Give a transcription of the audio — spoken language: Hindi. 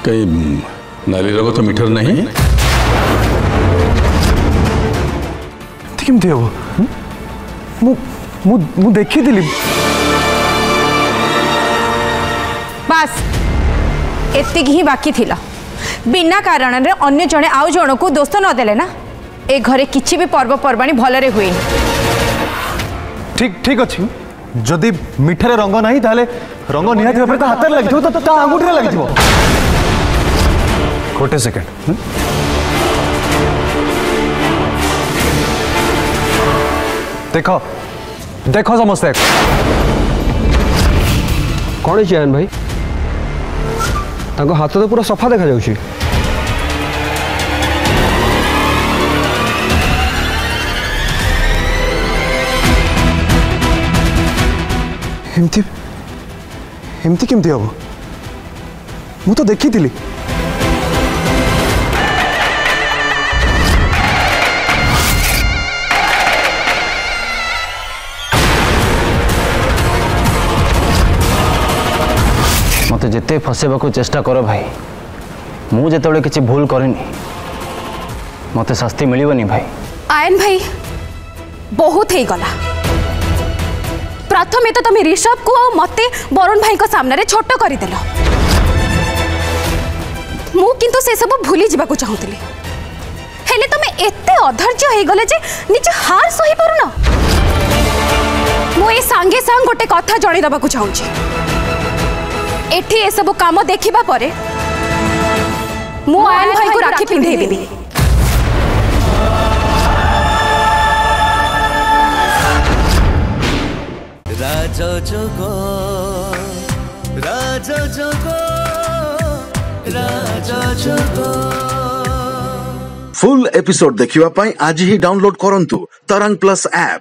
कहीं नाली रगो तो मीठर नहीं केमती हम मु देखी बस एतिक ही बाकी थिला बिना कारण रे अन्य जने आउ जन को दोस्त न देले ना ए घरे किछि भी पर्वपर्वाणी भलरे हुए ठीक ठीक अच्छी जदि मिठारे रंग नहीं ताले रंग निहाती भाव में हाथ लगी तो आंगुठी लगी गोटे सेकेंड देखो देखो समस्ते कौन है आयन भाई हाथ तो पूरा सफा देखा जाउछि एमती एमती केमती हम मु तो देखी थी मत जिते फसेबा को चेष्टा कर भाई मु जेतबे किछि भूल करेनी मते शास्ति मिलिबनी भाई। आयन भाई बहुत ही गला प्रथमे तो तुम ऋषभ को मते वरुण भाई को सामने रे छोट करदेल मु किंतु से सब भूली जावा को चाहूतली हेले तुम एते अधैर्य हो गले जे निज हार सही पारुना मु ए संगे संग गोटे कथा जणी दबा को चाहूची एठी ए सब काम देखिबा परे मु आयन भाई को राखी पिंधे देबी राजा जोगो राजा जोगो राजा जोगो फुल एपिसोड देखिवा पाई आज ही डाउनलोड करंतु तरंग प्लस ऐप।